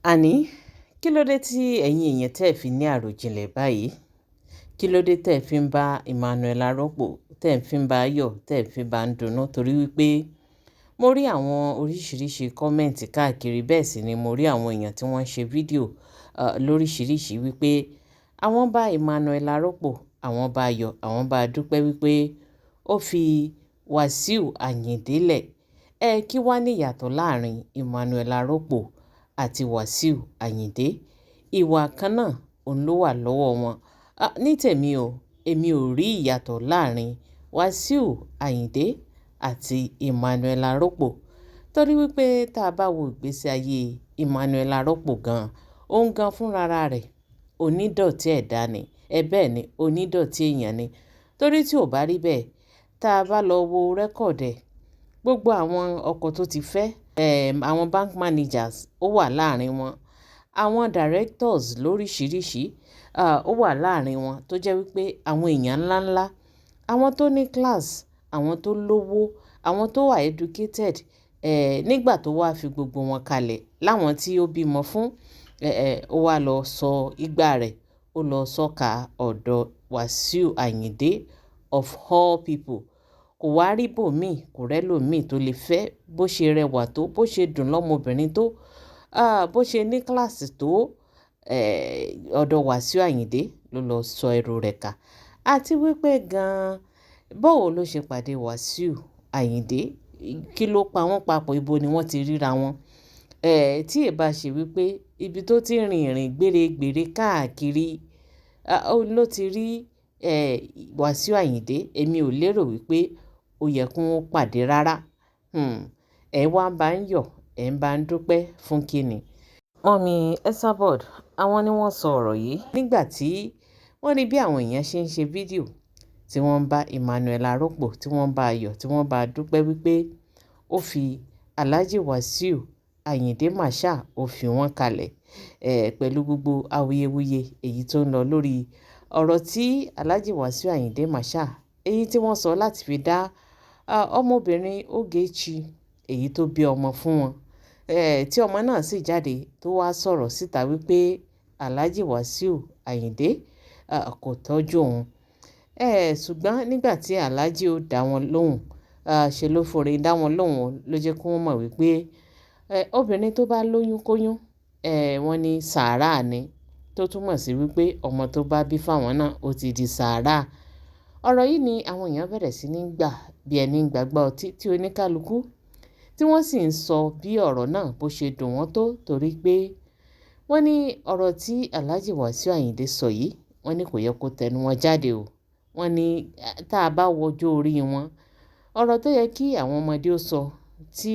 Àní, kí ló dé tí ẹ̀yin èèyàn tẹ́ ẹ̀ fi ní àròjinlẹ̀ báyìí? Kí ló dé tẹ́ ẹ̀ fi ń bá Emmanuel Arọ́pò, tẹ́ ẹ̀ fi ń bá a yọ̀, tẹ́ ẹ̀ fi bá a dunnú? Torí wípé mo rí àwọn oríṣiríṣi kọ́mẹ̀ǹtì káàkiri, bẹ́ẹ̀ sì ni mo rí àwọn èèyàn tí wọ́n ń ṣe fídíò lóríṣiríṣi wípé àwọn bá Emmanuel Arọ́pò, àwọn bá a yọ̀, àwọn bá a dúpẹ́ wípé ó fi Wàsíù Àyìndé lẹ̀. Kí wá ní ìyàtọ̀ láàrin Emmanuel Arọ́pò àti Wàsíù Àyìndé? Ìwà kan náà òun ló wà lọ́wọ́ wọn. Ní tèmi o, èmi ò rí ìyàtọ̀ láàrin Wàsíù Àyìndé àti Emmanuel Arọ́pò. Torí wípé tá a bá wo ìgbésí ayé Emmanuel Arọ́pò gan, òun gan fúnra rẹ̀ onídọ̀tí ẹ̀dá ni. Bẹ́ẹ̀ ni, onídọ̀tí èèyàn ni. Torí tí ò bá rí bẹ́ẹ̀, tá a bá lọ wo rẹ́kọ̀dẹ̀, gbogbo àwọn ọkọ̀ tó ti fẹ́, àwọn bank managers ó wà láàrin wọn. Àwọn directors lóríṣiríṣi ó wà láàrin wọn tó jẹ́ wípé àwọn èèyàn ńláńlá, àwọn tó ní class, àwọn tó lówó, àwọn tó wà educated, nígbà tó wá fi gbogbo wọn kalẹ̀ láwọn tí ó bímọ fún, ó wá lọ sọ ìgbà rẹ̀, ó lọ sọ́ka ọ̀dọ̀ Wàsíù Àyìndé of all people. Kò wá rí bòmíì, kò rẹ́lòmíì tó lè fẹ́ bó ṣe rẹwà tó, bó ṣe dùn lọ́mọbìnrin tó, bó ṣe ní kíláàsì tó, ọ̀dọ̀ Wàsíù Àyìndé ló lọ sọ ẹrù rẹ̀ kà. Àti wípé gan-an, báwo ló ṣe pàdé Wàsíù Àyìndé? Kí ló pa wọ́n papọ̀? Ibo ni wọ́n ti ríra wọn? Tí ì bá ṣe wípé ibi tó ti rìn ìrìn gbèrègbèrè káàkiri, ló ti rí Wàsíù Àyìndé, èmi ò lérò wípé ó yẹ kó wọ́n pàdé rárá. Ẹ wá ń bá ń yọ̀, ẹ ń bá ń dúpẹ́ fún kíni? Mọ́mì Esabod, àwọn ni wọ́n sọ ọ̀rọ̀ yìí nígbà tí wọ́n rí bí àwọn èèyàn ṣe ń ṣe fídíò tí wọ́n ń bá Emmanuel Arọ́pò, tí wọ́n ń bá a yọ̀, tí wọ́n bá a dúpẹ́ wípé ó fi Alhaji Wàsíù Àyìndé Marshal ó fi wọ́n kalẹ̀, pẹ̀lú gbogbo awuyewuye èyí tó ń lọ lórí ọ̀rọ̀ tí Alhaji Wàsíù Àyìndé Marshal èyí tí wọ́n sọ láti fi dá ọmọbìnrin Ogechi èyí tó bí ọmọ fún wọn, tí ọmọ náà sì jáde tó wá sọ̀rọ̀ síta wípé Alhaji Wàsíù Àyìndé kò tọ́jú òun. Ṣùgbọ́n nígbà tí Alhaji ó dá wọn lóhùn, ṣe ló forí dá wọn lóhùn, ló jẹ́ kó wọ́n mọ̀ wípé obìnrin tó bá lóyún kóyún, wọ́n ní sàárà ni, tó túmọ̀ sí wípé ọmọ tó bá bí fáwọn náà ó ti di sàárà. Ọ̀rọ̀ yìí ni àwọn èèyàn bẹ̀rẹ̀ sí ní gbà bí ẹni ń gbàgbọ́ ọtí tí oníkálukú tí wọ́n sì ń sọ bí ọ̀rọ̀ náà bó ṣe dùn wọ́n tó, torí pé wọ́n ní ọ̀rọ̀ tí Alhaji Wàsíù Àyìndé sọ yìí, wọ́n ní kò yẹ kó tẹnu wọn jáde o. Wọ́n ní tá a bá wọjọ́ orí wọn, ọ̀rọ̀ tó yẹ kí àwọn ọmọdé ó sọ tí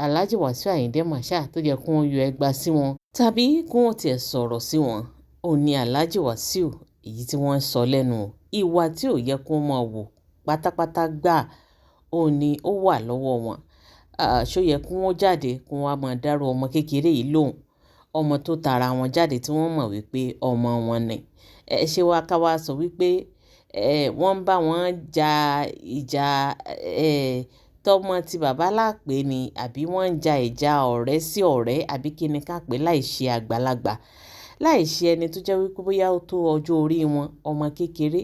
Alhaji Wàsíù Àyìndé Marshal tó yẹ kó wọ́n yọ ẹgba sí wọn tàbí kó wọ́n tiẹ̀ sọ̀rọ̀ sí wọn, òun ni Alhaji Wàsíù èyí tí wọ́n ń sọ lẹ́nu. Ìwà tí ò yẹ kó máa wò pátápátá gbà, òun ni ó wà lọ́wọ́ wọn. Ṣó yẹ kó wọ́n jáde kó wọ́n máa dárò ọmọ kékeré yìí lóhùn, ọmọ tó tara wọn jáde tí wọ́n mọ̀ wípé ọmọ wọn ni. Ṣé wá ká wá sọ wípé wọ́n ń bá wọn ja ìjà tọmọ tí bàbá lápè ni, àbí wọ́n ń ja ìjà ọ̀rẹ́ sí ọ̀rẹ́, àbí kí ni ká pè, láì ṣe àgbàlagbà, láì ṣe ẹni tó jẹ́ wípé bóyá ó tó ọjọ́ orí wọn, ọmọ kékeré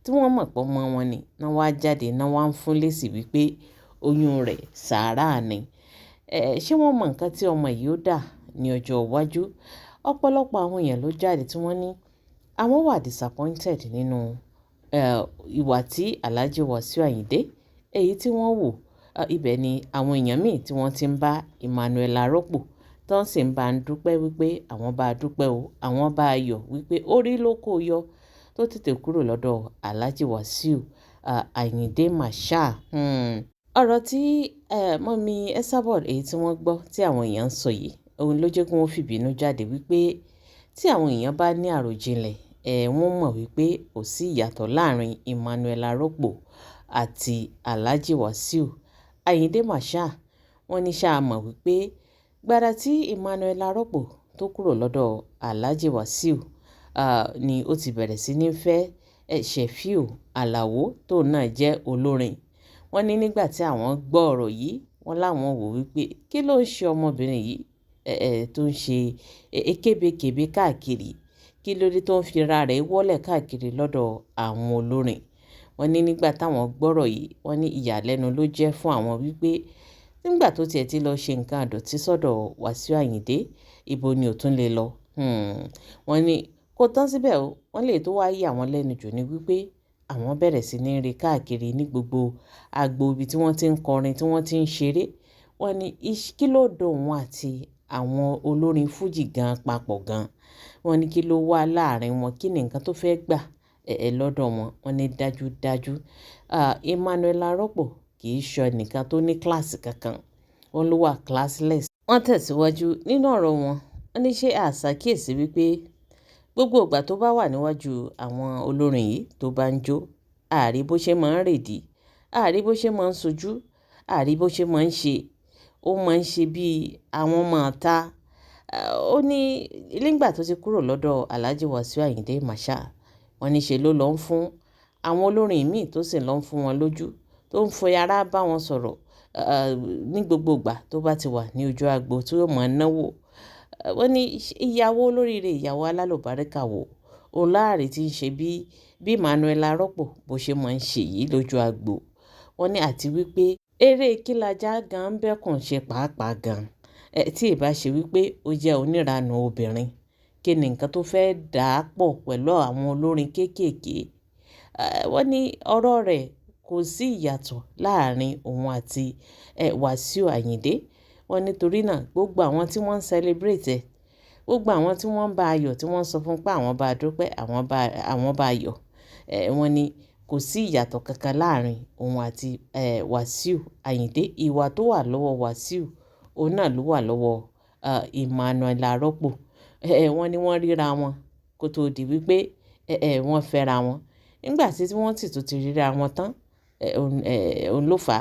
tí wọ́n mọ̀ pé ọmọ wọn ni, náà wá jáde, náà wá ń fún lésì wípé oyún rẹ̀ sàárà ni. Ṣé wọ́n mọ nǹkan tí ọmọ yìí ó dà ní ọjọ́ iwájú? Ọ̀pọ̀lọpọ̀ àwọn èèyàn ló jáde tí wọ́n ní àwọn wà disappointed nínú ìwà tí Alhaji Wàsíù Àyìndé èyí tí wọ́n wò. Ibẹ̀ ni àwọn èèyàn míì tí wọ́n ti ń bá Emmanuel Arọ́pò tó ń sì ń bá ń dúpẹ́ wípé àwọn bá a dúpẹ́ o, àwọn bá a yọ̀ wípé orí ló kó yọ tó tètè kúrò lọ́dọ̀ Alhaji Wàsíù Àyìndé Marshal. Ọ̀rọ̀ tí mọ́mì Esabod èyí tí wọ́n gbọ́ tí àwọn èèyàn ń sọ yìí, òun ló jẹ́ kí wọ́n fìbínú jáde wípé tí àwọn èèyàn bá ní àròjinlẹ̀, wọ́n mọ̀ wípé kò sí ìyàtọ̀ láàrin Emmanuel Arọ́pò àti Alhaji Wàsíù Àyìndé Marshal. Wọ́n ní ṣá mọ̀ wípé gbàrà tí Emmanuel Arọ́pò tó kúrò lọ́dọ̀ Alhaji Wàsíù ni ó ti bẹ̀rẹ̀ sí ní fẹ́ Sefiu Alao tó náà jẹ́ olórin. Wọ́n ní nígbà tí àwọn gbọ́ ọ̀rọ̀ yìí, wọ́n láwọn wò wípé kí ló ń ṣe ọmọbìnrin yìí? tó ń ṣe kébékèbé káàkiri, kí ló dé tó ń fi ra rẹ̀ wọ́lẹ̀ káàkiri lọ́dọ̀ àwọn olórin. Wọ́n ní nígbà táwọn gbọ́rọ̀ yìí, wọ́n ní ìyàlẹ́nu ló jẹ́ fún àwọn wípé nígbà tó tiẹ̀ ti lọ ṣe nǹkan àdọ̀tí sọ́dọ̀ Wasiu Ayinde, ibo ni ò tún lè lọ. Wọ́n ní kò tán síbẹ̀ o, wọ́n lè tó wá yà wọ́n lẹ́nu jù ní wípé àwọn bẹ̀rẹ̀ sí ní rí káàkiri ní gbogbo agbo ibi tí wọ́n ti ń kọrin, tí wọ́n ti ń ṣeré. Wọ́n ní kí ló dùn wọ́n àti àwọn olórin fújì gan papọ̀ gan. Wọ́n ní kí ló wà láàrin wọn, kí ni nǹkan tó fẹ́ gbà lọ́dọ̀ wọn. Wọ́n ní dájúdájú Emmanuel Arọ́pò kì í ṣọ nìkan tó ní kíláàsì kankan, wọ́n ló wà classless. Wọ́n tẹ̀síwájú nínú ọ̀rọ̀ wọn. Wọ́n ní ṣé àṣàkíyèsí wípé gbogbo ìgbà tó bá wà níwájú àwọn olórin yìí tó bá ń jó, àárí bó ṣe máa ń rèdí, àárí bó ṣe máa ń sojú, àárí bó ṣe máa ń ṣe, ó máa ń ṣe bíi àwọn máa ta. Ó ní nígbà tó ti kúrò lọ́dọ̀ Alhaji Wasiu Ayinde Marshal, wọ́n ní ṣe ló lọ ń fún àwọn olórin míì tó sì lọ ń fún wọn lójú, tó ń fọ yàrá bá wọn sọ̀rọ̀ ní gbogbo ìgbà tó bá ti wà ní ojú agbo tí ó máa ń náwó. Wọ́n ní ìyàwó olóríire, ìyàwó alálùbáríkà wò òun láàrí tí ń ṣe bí Emmanuel Arọ́pò bó ṣe máa ń ṣe yìí lójú agbo. Wọ́n ní àti wípé eré kílàjà gan ń bẹ́kùn ṣe pàápàá gan, tí ì bá ṣe wípé ó jẹ́ oníranú obìnrin, kí ni nǹkan tó fẹ́ dà á pọ̀ pẹ̀lú àwọn olórin kéékèèké. Wọ́n ní ọ̀rọ̀ rẹ̀ kò sí ìyàtọ̀ láàrin òun àti Wasiu Ayinde. Wọ́n nítorí náà gbogbo àwọn tí wọ́n ń celebrate ẹ̀, gbogbo àwọn tí wọ́n ń bá ayọ̀, tí wọ́n ń sọ fún pé àwọn bá dúpẹ́, àwọn bá ayọ̀, wọ́n ní kò sí ìyàtọ̀ kankan láàrin òun àti Wasiu Ayinde. Ìwà tó wà lọ́wọ́ Wasiu, òun náà ló wà lọ́wọ́ Emmanuel Arọ́pò. Wọ́n ní wọ́n ríra wọn kó tó di wípé wọ́n fẹ́ra wọn. Nígbà tí wọ́n sì tún ti ríra wọn tán, òun ló fà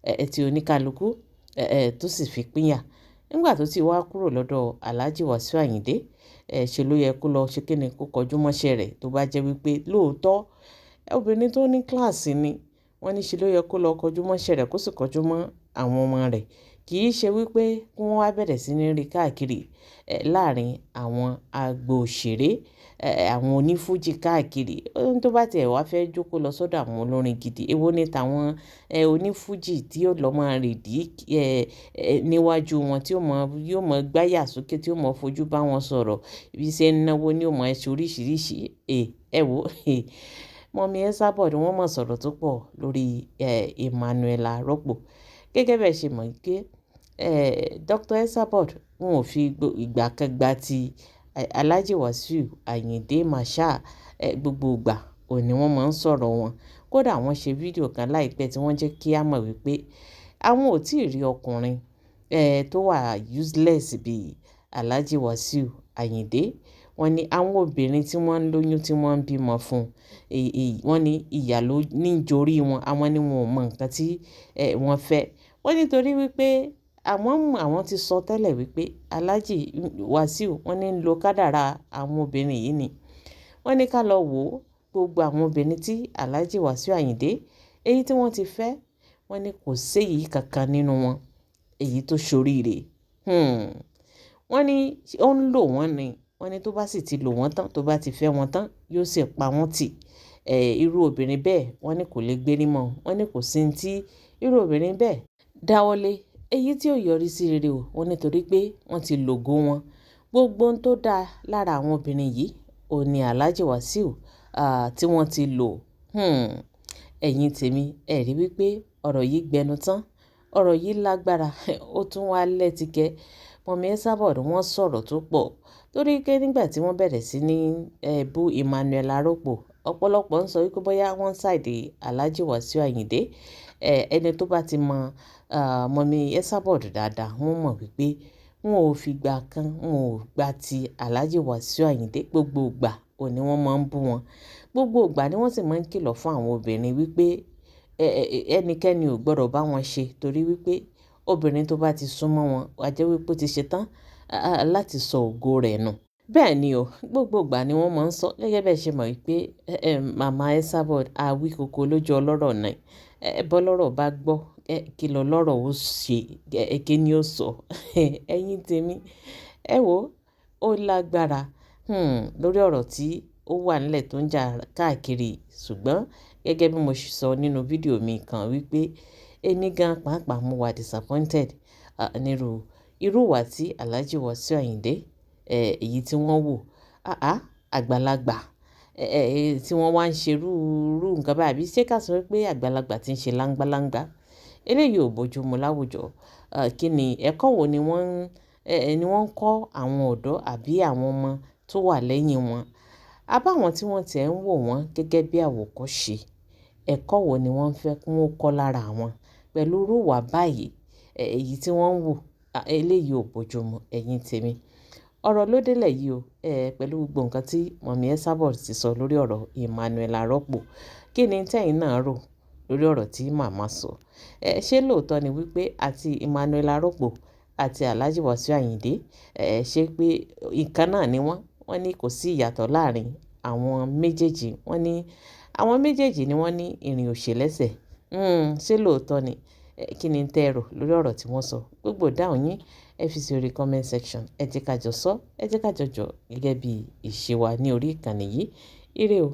á tí oníkálukú tó sì fi pínyà. Nígbà tó ti wá kúrò lọ́dọ̀ Alhaji Wasiu Ayinde, ṣe ló yẹ kó lọ ṣe kíni, kó kọjú mọ́ṣẹ́ rẹ̀ tó bá jẹ́ wípé lóòótọ́ obìnrin tó ní kíláàsì ni. Wọ́n ní ṣe ló yẹ kó lọ kọjú mọ́ṣẹ́ rẹ̀, kó sì kọjú mọ́ àwọn ọmọ rẹ̀. Kì í ṣe wípé kí wọ́n wá bẹ̀rẹ̀ sí ní rí káàkiri láàrin àwọn agbo òṣèré, àwọn onífújì káàkiri. Ohun tó bá tiẹ̀ wá fẹ́ jókòó lọ sọ́dọ̀ àwọn olórin gidi, èwo ni tàwọn onífújì tí yóò lọ máa rèdí níwájú wọn, tí yóò mọ gbáyà sókè, tí yóò mọ fojú bá wọn sọ̀rọ̀, bí ṣe ń náwó ní ó mọ ṣe oríṣìíríṣìí. Ẹ wo Mummy Esabod wọ́n mọ̀ sọ̀rọ̀ tó pọ̀ lórí Emmanuel Arọ́pò. Gẹ́gẹ́ bẹ́ẹ̀ ṣe mọ̀ pé Dr. Esabod wọn ò fi ìgbà kan gba ti Alhaji Wasiu Ayinde Marshal. Gbogbo ìgbà òun ni wọ́n máa ń sọ̀rọ̀ wọn. Kódà wọ́n ṣe fídíò kan láìpẹ́ tí wọ́n jẹ́ kí a mọ̀ wípé àwọn ò tí ì rí ọkùnrin tó wà useless bíi Alhaji Wasiu Ayinde. Wọ́n ní àwọn obìnrin tí wọ́n ń lóyún, tí wọ́n ń bímọ fún, wọ́n ní ìyà ló ní jorí wọn. Àwọn ni wọn ò mọ nǹkan tí wọ́n fẹ́. Wọ́n nítorí wípé àwọn ti sọ tẹ́lẹ̀ wípé Alhaji Wasiu wọ́n ní ń lo kádàrá àwọn obìnrin yìí ni. Wọ́n ní ká lọ wò ó, gbogbo àwọn obìnrin tí Alhaji Wasiu Ayinde èyí tí wọ́n ti fẹ́, wọ́n ní kò séyìí kankan nínú wọn èyí tó ṣoríire. Wọ́n ní ó ń lò wọ́n ni. Wọ́n ní tó bá sì ti lò wọ́n tán, tó bá ti fẹ́ wọn tán, yóò sì pa wọ́n tì. Irú obìnrin bẹ́ẹ̀ wọ́n ní kò lè gbérí mọ́. Wọ́n ní kò sí ní tí irú obìnrin bẹ́ẹ̀ dáwọ́lé èyí tí ó yọrí sí rere o. Wọ́n nítorí pé wọ́n ti lògo wọn. Gbogbo ohun tó dáa lára àwọn obìnrin yìí òun ni Alhaji Wasiu tí wọ́n ti lò. Ẹ̀yin tèmi, ẹ rí wípé ọ̀rọ̀ yìí gbẹnu tán, ọ̀rọ̀ yìí lágbára, ó tún wá lẹ́tìkẹ́. Mummy Esabod wọ́n sọ̀rọ̀ tó pọ̀ torí pé nígbà tí wọ́n bẹ̀rẹ̀ sí ní bú Emmanuel Arọ́pò, ọ̀pọ̀lọpọ̀ ń sọ wípé bóyá wọ́n ṣàìdí Alhaji Wasiu Ayinde. Ẹni tó bá ti mọ Mummy Esabod dáadáa, wọ́n mọ̀ wípé wọn ò fi ìgbà kan, wọn ò gba ti Alhaji Wasiu Ayinde. Gbogbo ìgbà òun ni wọ́n máa ń bú wọn. Gbogbo ìgbà ni wọ́n sì máa ń kìlọ̀ fún àwọn obìnrin wípé ẹnikẹ́ni ò gbọdọ̀ bá wọn ṣe torí wípé obìnrin tó bá ti súnmọ́ wọn, a jẹ́ wípé ó ti ṣe tán láti sọ ògo rẹ̀ nù. Bẹ́ẹ̀ ni o, gbogbo ìgbà ni wọ́n máa ń sọ. Gẹ́gẹ́ bẹ́ẹ̀ ṣe mọ̀ wípé Mama Esabod àwí kòkó lójú ọlọ́rọ̀ náà. bọ́lọ́rọ̀ bá gbọ́ kí lọ́lọ́rọ̀ ó ṣe kí ni ó sọ ẹ̀yin tèmi ẹ wò ó lágbára lórí ọ̀rọ̀ tí ó wà nílẹ̀ tó ń jà káàkiri ṣùgbọ́n gẹ́gẹ́ bí mo ṣe sọ nínú fídíò mi kan wípé èmi gan pàápàá mo wà disappointed nírú irú ìwà tí Alhaji Wasiu Ayinde èyí tí wọ́n wò àgbàlagbà tí wọ́n wá ń ṣerú nǹkan báyìí àbí ṣé ká sọ pé àgbàlagbà ti ń ṣe láńgbáláńgbá eléyìí ò bójúmu láwùjọ kí ni ẹ̀kọ́ wo ni wọ́n ń kọ́ àwọn ọ̀dọ́ àbí àwọn ọmọ tó wà lẹ́yìn wọn àbáwọn tí wọ́n tiẹ̀ ń wò wọ́n gẹ́gẹ́ bí àwòkọ́ṣe ẹ̀kọ́ wo ni wọ́n fẹ́ kí wọ́n kọ́ lára wọn pẹ̀lú irú ìwà báyìí èyí tí wọ́n ń wò eléyìí ò bójúmu ẹ̀yin tèmi ọ̀rọ̀ ló délẹ̀ yìí o pẹ̀lú gbogbo nǹkan tí mọ̀mí Esabod ti sọ lórí ọ̀rọ̀ Emmanuel Arọ́pò kí ni tẹ́yin náà rò lórí ọ̀rọ̀ tí màmá sọ ṣé lóòótọ́ ni wípé àti Emmanuel Arọ́pò àti Alhaji Wasiu Ayinde ṣé pé ìkan náà ni wọ́n ní kò sí ìyàtọ̀ láàrin àwọn méjèèjì wọ́n ní àwọn méjèèjì ni wọ́n ní ìrìn òṣèlẹ́sẹ̀ ṣé lóòótọ́ ni kí ni tẹ́ ẹ rò lórí ọ̀rọ̀ tí wọ́n sọ gbogbo dáhùn yín ẹ fi sí orí comment section ẹ jẹ́ ká jọ sọ ẹ jẹ́ ká jọ jọ gẹ́gẹ́ bí ìṣe wa ní orí ìkànnì yìí ire o.